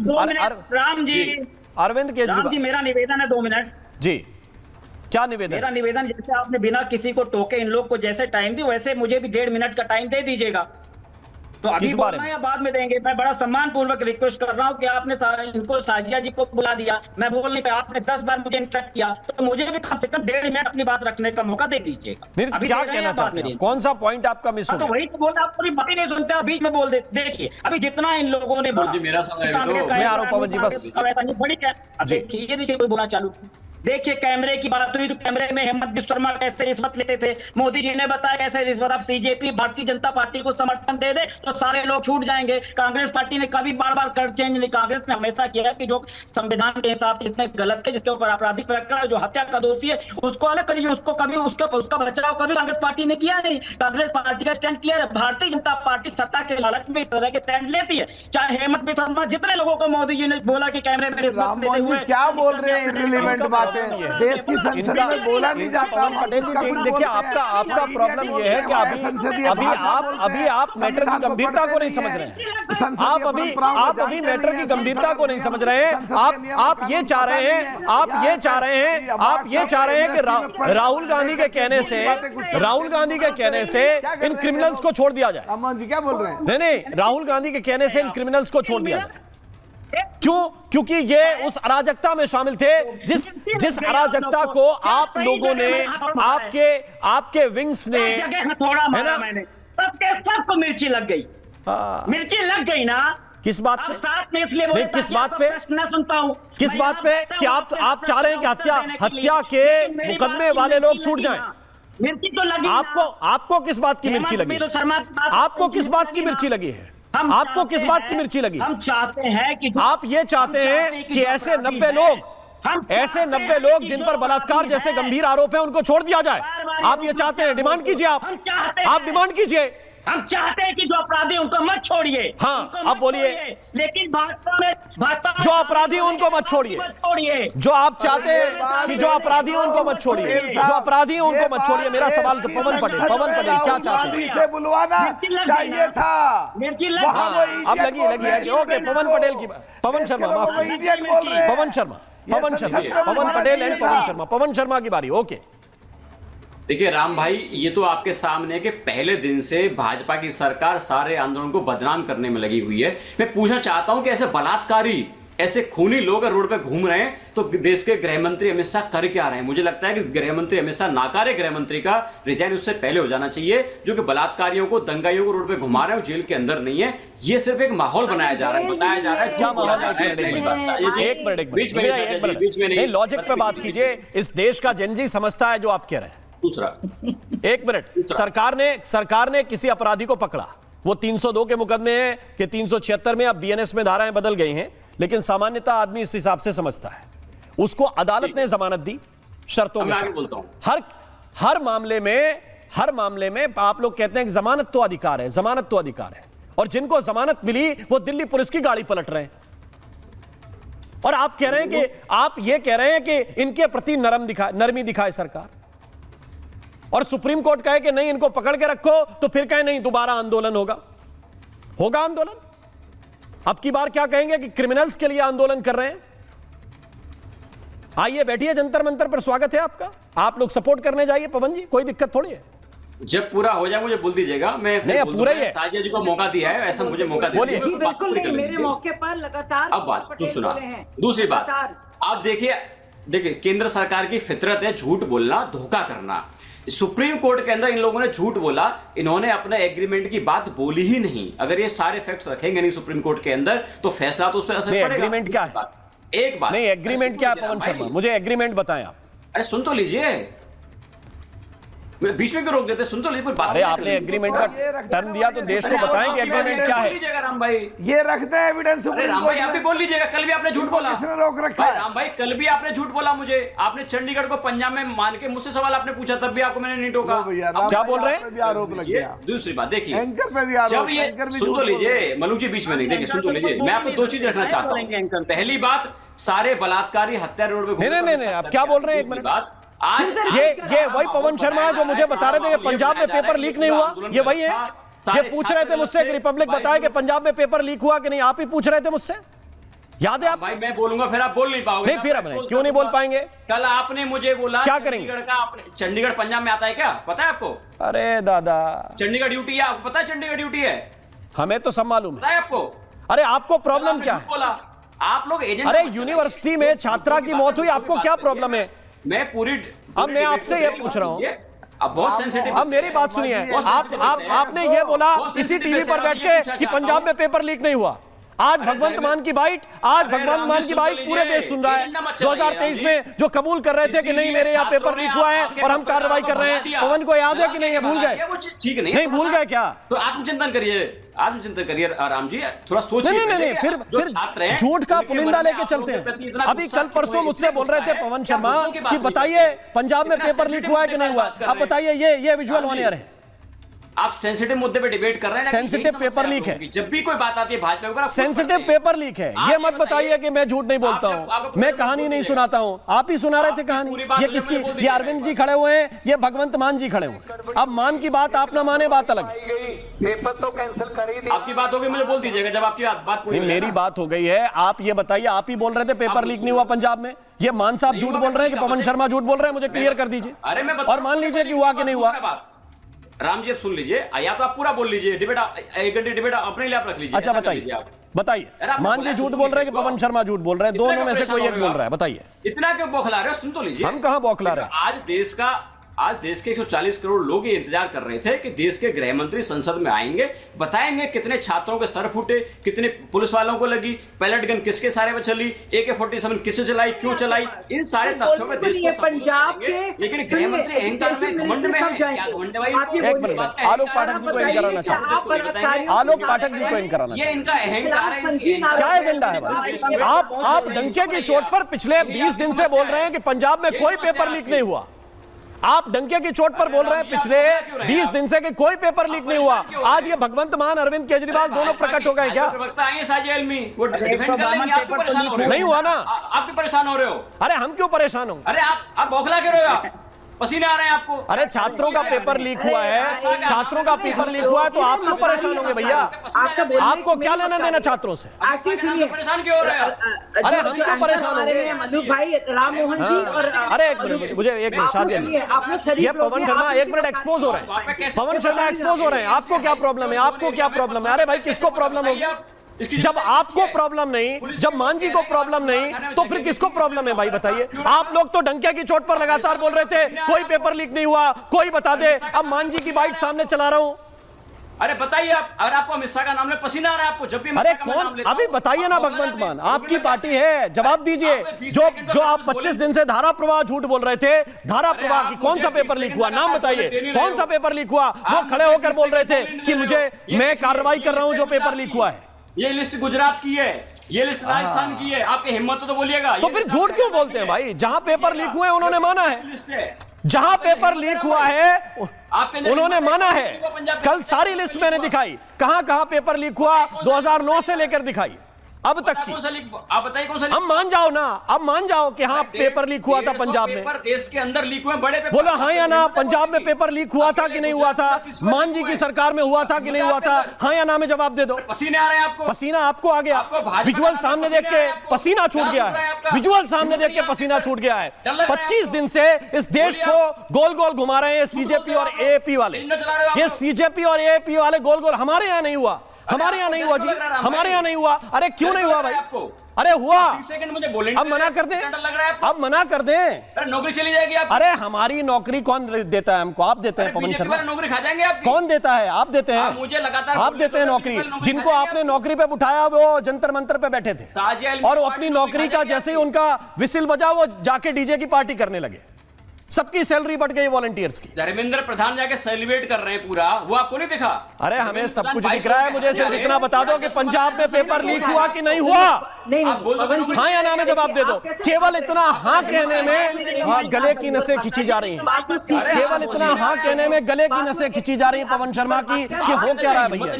2 minute Ram ji, Arvind Kejriwal Ram ji, मेरा निवेदन है 2 मिनट जी। क्या निवेदन? मेरा निवेदन, जैसे आपने बिना किसी को टोके इन लोग को जैसे टाइम दी, वैसे मुझे भी 1.5 मिनट का टाइम दे दीजिएगा। तो अभी बोलना या बाद में देंगे? मैं बड़ा सम्मान पूर्वक रिक्वेस्ट कर रहा हूँ कि आपने इनको साजिया जी को बुला दिया, मैं बोल नहीं पाया, आपने 10 बार मुझे इंटरप्ट किया, तो मुझे भी कम से कम 1.5 मिनट अपनी बात रखने का मौका दे दीजिएगा। अभी क्या कहना चाहते हैं? कौन सा पॉइंट आपका मिस हो गया? तो वही तो बोला, आप पूरी बात ही नहीं सुनते, बीच में बोल दे। देखिए अभी जितना इन लोगों ने बोला, मेरा समय मैं आ रहा हूं पवन जी, बस बड़ी देखिए कोई बोला चालू। देखिए कैमरे की बात हुई तो कैमरे में हेमंत बिस्वा शर्मा कैसे रिश्वत लेते थे, मोदी जी ने बताया कैसे रिश्वत। अब सीजेपी भारतीय जनता पार्टी को समर्थन दे दे तो सारे लोग छूट जाएंगे। कांग्रेस पार्टी ने कभी बार बार कर चेंज नहीं, कांग्रेस ने हमेशा किया कि जो संविधान के हिसाब से इसने गलत है, जिसके ऊपर आपराधिक प्रकरण, जो हत्या का दोषी है उसको अलग करिए, उसको कभी उसका बचाव कभी कांग्रेस पार्टी ने किया नहीं। कांग्रेस पार्टी का स्टैंड क्लियर है। भारतीय जनता पार्टी सत्ता के लालच में इस तरह के स्टैंड लेती है। चाहे हेमंत बिस्वा शर्मा, जितने लोगों को मोदी जी ने बोला कि कैमरे में रिश्वत लेते हुए, क्या बोल रहे हैं इररिलेवेंट बातें, देश की संसद में बोला नहीं जाता। पवन पटेल जी देखिए, आपका प्रॉब्लम ये है कि अभी आप मैटर की गंभीरता को नहीं समझ रहे हैं। आप अभी मैटर की गंभीरता को नहीं समझ रहे हैं। आप ये चाह रहे हैं कि राहुल गांधी के कहने से इन क्रिमिनल्स को छोड़ दिया जाए। अमन जी क्या बोल रहे हैं? नहीं, राहुल गांधी के कहने से इन क्रिमिनल्स को छोड़ दिया जाए। क्यों? क्योंकि ये उस अराजकता में शामिल थे जिस अराजकता को आप लोगों ने, आपके विंग्स ने, है ना, सबको मिर्ची लग गई। मिर्ची लग गई ना। किस बात पे? इसलिए किस बात पे? न सुनता हूं किस बात पे कि आप चाह रहे हैं कि हत्या के मुकदमे वाले लोग छूट जाएं? मिर्ची तो लगी। आपको किस बात की मिर्ची लगी? आपको किस बात की मिर्ची लगी है? आपको किस बात की मिर्ची लगी? हम चाहते हैं कि आप ये चाहते हैं कि ऐसे 90 लोग जिन पर बलात्कार जैसे गंभीर आरोप हैं उनको छोड़ दिया जाए। आप ये चाहते हैं? डिमांड कीजिए। आप डिमांड कीजिए। हम चाहते हैं कि जो अपराधी उनको मत छोड़िए। हाँ, अब बोलिए। लेकिन भाजपा जो अपराधी उनको मत छोड़िए। जो आप चाहते हैं कि जो अपराधी उनको मत छोड़िए, जो अपराधी उनको मत छोड़िए। मेरा सवाल तो पवन पटेल क्या चाहते हैं? से बुलवाना चाहिए था। अब लगी। ओके, पवन पटेल की, पवन शर्मा, पवन पटेल एंड पवन शर्मा की बारी। ओके, देखिए राम भाई, ये तो आपके सामने के पहले दिन से भाजपा की सरकार सारे आंदोलन को बदनाम करने में लगी हुई है। मैं पूछना चाहता हूं कि ऐसे बलात्कारी, ऐसे खूनी लोग रोड पे घूम रहे हैं तो देश के गृह मंत्री अमित शाह कर क्या रहे हैं? मुझे लगता है कि गृह मंत्री अमित शाह, नाकारे गृह मंत्री का रिजाइन उससे पहले हो जाना चाहिए। जो कि बलात्कारियों को, दंगाइयों को रोड पे घुमा रहे हैं, जेल के अंदर नहीं है। ये सिर्फ एक माहौल बनाया जा रहा है, बताया जा रहा है। क्या माहौल? बीच में लॉजिक पे बात कीजिए। इस देश का जनजी समझता है जो आप कह रहे हैं। दूसरा, एक मिनट, सरकार ने किसी अपराधी को पकड़ा, वो 302 के मुकदमे हैं कि 376 में, अब बीएनएस में धाराएं बदल गई हैं, लेकिन सामान्यतः आदमी इस हिसाब से समझता है। उसको अदालत ने जमानत दी शर्तों के साथ। हर मामले में आप लोग कहते हैं कि जमानत तो अधिकार है, और जिनको जमानत मिली वो दिल्ली पुलिस की गाड़ी पलट रहे हैं। और आप ये कह रहे हैं कि इनके प्रति नरमी दिखाए सरकार, और सुप्रीम कोर्ट कहे कि नहीं, इनको पकड़ के रखो, तो फिर कहे नहीं, दोबारा आंदोलन होगा आंदोलन। अब की बार क्या कहेंगे कि क्रिमिनल्स के लिए आंदोलन कर रहे हैं? आइए बैठिए जंतर मंतर पर, स्वागत है आपका। आप लोग सपोर्ट करने जाइए पवन जी, कोई दिक्कत थोड़ी है। जब पूरा हो जाए मुझे बोल दीजिएगा। मैं पूरा ही है। साजिया जी को मौका दिया है, ऐसा मुझे मौका दीजिए। जी बिल्कुल नहीं, मेरे मौके पर लगातार। अब बात तो सुना। दूसरी बात, आप देखिए केंद्र सरकार की फितरत है झूठ बोलना, धोखा करना। सुप्रीम कोर्ट के अंदर इन लोगों ने झूठ बोला, इन्होंने अपने एग्रीमेंट की बात बोली ही नहीं। अगर ये सारे फैक्ट्स रखेंगे नहीं सुप्रीम कोर्ट के अंदर तो फैसला तो उस पर असर पड़ेगा। एग्रीमेंट क्या है? एक बात नहीं, एग्रीमेंट क्या है पवन शर्मा? मुझे एग्रीमेंट बताएं आप। अरे सुन तो लीजिए, बीच में क्यों रोक देते? सुन तो लीजिए। अरे आपने एग्रीमेंट का टर्म दिया तो देश को बताएं कि एग्रीमेंट क्या है। राम भाई ये रखते हैं एविडेंस। राम भाई आप भी बोल लीजिएगा। कल भी आपने झूठ बोला। किसने रोक रखा है? राम भाई कल भी आपने झूठ बोला मुझे। आपने चंडीगढ़ को पंजाब में मान के मुझसे सवाल आपने पूछा, तब भी आपको मैंने नहीं टोका। क्या बोल रहे हैं? आरोप लग गया। दूसरी बात देखिए, एंकर पे भी आरोप। जब ये सुन तो लीजिए, मलूक जी बीच में नहीं, देखिए सुन तो लीजिए। मैं आपको 2 चीज रखना चाहता हूँ। पहली बात, सारे बलात्कारी हत्या रोड पे नहीं, आप क्या बोल रहे हैं? एक मिनट, आज ये वही पवन शर्मा है जो मुझे बता रहे थे कि पंजाब में पेपर लीक नहीं हुआ। ये वही है? ये पूछ रहे थे मुझसे कि रिपब्लिक बताए कि पंजाब में पेपर लीक हुआ कि नहीं। आप ही पूछ रहे थे मुझसे। याद है आप? भाई मैं बोलूंगा फिर आप बोल नहीं पाओगे। नहीं, फिर अब नहीं, क्यों नहीं बोल पाएंगे? कल आपने मुझे बोला क्या करेंगे? चंडीगढ़ का, आपने चंडीगढ़ पंजाब में आता है क्या, पता है आपको? अरे दादा, चंडीगढ़ ड्यूटी है, आपको पता है चंडीगढ़ ड्यूटी है? हमें तो सब मालूम पता है। है आपको? अरे आपको प्रॉब्लम आपने क्या झूठ है? बोला, आप लोग एजेंट। अरे यूनिवर्सिटी में छात्रा की मौत हुई, आपको क्या प्रॉब्लम है? मैं पूरी अब मैं आपसे ये पूछ रहा हूं, अब बहुत सेंसिटिव। अब मेरी बात सुनिए। आपने ये बोला इसी टीवी पर बैठ के कि पंजाब में पेपर लीक नहीं हुआ। आज भगवंत मान की बाइट, आज भगवंत मान की बाइट पूरे देश सुन रहा है। 2023 में जो कबूल कर रहे थे कि नहीं मेरे यहाँ पेपर लीक हुआ है और हम कार्रवाई कर रहे हैं, पवन को याद है कि नहीं? ये भूल गए? वो चीज ठीक नहीं, नहीं भूल गए क्या? तो आत्मचिंतन करिए, आत्मचिंतन करिए राम जी, थोड़ा सोचिए। नहीं, फिर झूठ का पुलिंदा लेके चलते हैं। अभी कल परसों मुझसे बोल रहे थे पवन शर्मा कि बताइए पंजाब में पेपर लीक हुआ है कि नहीं हुआ? अब बताइए, ये विजुअल ऑन एयर है। आप सेंसिटिव मुद्दे पे डिबेट कर रहे हैं। सेंसिटिव पेपर लीक है। जब भी कोई बात आती है भाजपा के ऊपर, सेंसिटिव पेपर लीक है, ये मत बताइए कि मैं झूठ नहीं बोलता हूं, मैं कहानी नहीं सुनाता हूं। आप ही सुना रहे थे कहानी। ये किसकी? ये अरविंद जी खड़े हुए हैं, ये भगवंत मान जी खड़े हुए हैं। अब मान की बात आप ना माने, बात अलग है। पेपर तो कैंसिल कर ही दिया। आपकी बात होगी, मुझे बोल दीजिएगा जब आपकी बात पूरी। मेरी बात हो गई है, आप ये बताइए। आप ही बोल रहे थे पेपर लीक नहीं हुआ पंजाब में, ये मान साहब झूठ बोल रहे हैं कि पवन शर्मा झूठ बोल रहे हैं? मुझे क्लियर कर दीजिए। अरे मैं और मान लीजिए कि हुआ कि नहीं हुआ। राम जी सुन लीजिए, या तो आप पूरा बोल लीजिए, डिबेट 1 घंटे डिबेट अपने लिए आप रख लीजिए। अच्छा बताइए, मान जी झूठ बोल रहे हैं कि पवन शर्मा झूठ बोल रहे हैं? दोनों में से कोई एक बोल रहा है, बताइए। इतना क्यों बौखला रहे हो? सुन तो लीजिए। हम कहां बौखला रहे हैं? आज देश के 140 करोड़ लोग ये इंतजार कर रहे थे कि देश के गृह मंत्री संसद में आएंगे, बताएंगे कितने छात्रों के सर फूटे, कितने पुलिस वालों को लगी, पैलेट गन किसके सारे में चली, AK-47 किससे चलाई, क्यों चलाई, इन सारे तथ्यों में देश को पंजाब के। लेकिन गृह मंत्री अहंकार में, घमंड में है। क्या घमंड है भाई? एक मिनट, आलोक पाठक जी को इन कराना चाहते हैं। आलोक पाठक जी को इन कराना ये इनका अहंकार है। क्या एजेंडा है भाई? आप डंके की चोट पर पिछले 20 दिन से बोल रहे हैं कि पंजाब में कोई पेपर लीक नहीं हुआ। आप डंके की चोट पर बोल रहे हैं पिछले 20 दिन से कि कोई पेपर लीक नहीं हुआ। आज ये भगवंत मान, अरविंद केजरीवाल दोनों प्रकट हो गए क्या? नहीं हुआ ना? आप भी परेशान हो रहे हो? अरे हम क्यों परेशान हो? अरे आप बौखला क्यों रहे हो? आप पसीने आ रहे हैं आपको? अरे छात्रों का पेपर लीक हुआ है, छात्रों का पेपर लीक हुआ है तो आप क्यों परेशान होंगे भैया? आपको क्या लेना देना छात्रों से? परेशान क्यों हो रहे हैं? अरे हम क्यों परेशान होंगे? मधु भाई, राम मोहन जी और अरे एक मिनट, मुझे एक मिनट, शादी ये पवन शर्मा एक मिनट एक्सपोज हो रहे हैं। पवन शर्मा एक्सपोज हो रहे हैं। आपको क्या प्रॉब्लम है? आपको क्या प्रॉब्लम है? अरे भाई किसको प्रॉब्लम होगी? जब आपको प्रॉब्लम नहीं, जब मान जी को प्रॉब्लम नहीं, तो फिर किसको प्रॉब्लम है भाई बताइए? आप लोग तो डंके की चोट पर लगातार बोल रहे थे कोई पेपर लीक नहीं हुआ, कोई बता दे। अब मान जी की बाइट सामने चला रहा हूं। अरे बताइए आप, अगर आपको अमित शाह का नाम ले, पसीना आ रहा है आपको जब भी? अरे कौन? अभी बताइए ना भगवंत मान, आपकी पार्टी है, जवाब दीजिए। जो आप 25 दिन से धारा प्रवाह झूठ बोल रहे थे, धारा प्रवाह की कौन सा पेपर लीक हुआ? नाम बताइए, कौन सा पेपर लीक हुआ? वो खड़े होकर बोल रहे थे कि मैं कार्रवाई कर रहा हूं जो पेपर लीक हुआ है। ये लिस्ट गुजरात की है, ये लिस्ट राजस्थान की है। आपकी हिम्मत तो बोलिएगा। तो फिर झूठ क्यों बोलते हैं भाई? जहां पेपर लीक हुए उन्होंने माना है, जहां पेपर लीक हुआ है उन्होंने माना है। कल सारी लिस्ट मैंने दिखाई, कहां कहां पेपर लीक हुआ 2009 से लेकर दिखाई अब तक की। आप बताइए कौन सा? अब मान जाओ ना, अब मान जाओ कि हाँ पेपर लीक हुआ था पंजाब में। देश के अंदर लीक हुए बड़े पेपर। बोलो हाँ या ना, पंजाब में पेपर लीक हुआ था कि नहीं हुआ था? मान जी की सरकार में हुआ था कि नहीं हुआ था? हाँ या ना में जवाब दे दो। पसीने आ रहे हैं आपको? पसीना आपको आ गया? विजुअल सामने देख के पसीना छूट गया है। विजुअल सामने देख के पसीना छूट गया है। 25 दिन से इस देश को गोल गोल घुमा रहे हैं सीजेपी और एएपी वाले। ये सीजेपी और एएपी वाले गोल गोल। हमारे यहाँ नहीं हुआ, हमारे यहाँ नहीं हुआ जी, हमारे यहाँ नहीं हुआ। अरे क्यों नहीं हुआ भाई? अरे हुआ। मुझे बोलने अब मना कर दें, अब मना कर दें। नौकरी चली जाएगी आप। अरे हमारी नौकरी कौन देता है हमको? आप देते हैं पवन शर्मा। नौकरी खा जाएंगे आप। कौन देता है? आप देते हैं। मुझे लगातार आप देते हैं नौकरी। जिनको आपने नौकरी पे बिठाया वो जंतर मंतर पे बैठे थे और वो अपनी नौकरी का जैसे ही उनका विसिल बजा वो जाके डीजे की पार्टी करने लगे। सबकी सैलरी बढ़ गई वॉलंटियर्स की। धर्मेंद्र प्रधान जाके सेलिब्रेट कर रहे हैं पूरा, वो आपको नहीं दिखा? अरे हमें सब कुछ दिख रहा है। मुझे सिर्फ इतना बता दो कि पंजाब में पेपर लीक हुआ कि नहीं हुआ? हाँ या ना में जवाब दे दो। केवल इतना हाँ कहने में गले की नसें खींची जा रही हैं। केवल इतना हाँ कहने में गले की नसें खींची जा रही है पवन शर्मा की कि हो क्या रहा है भैया?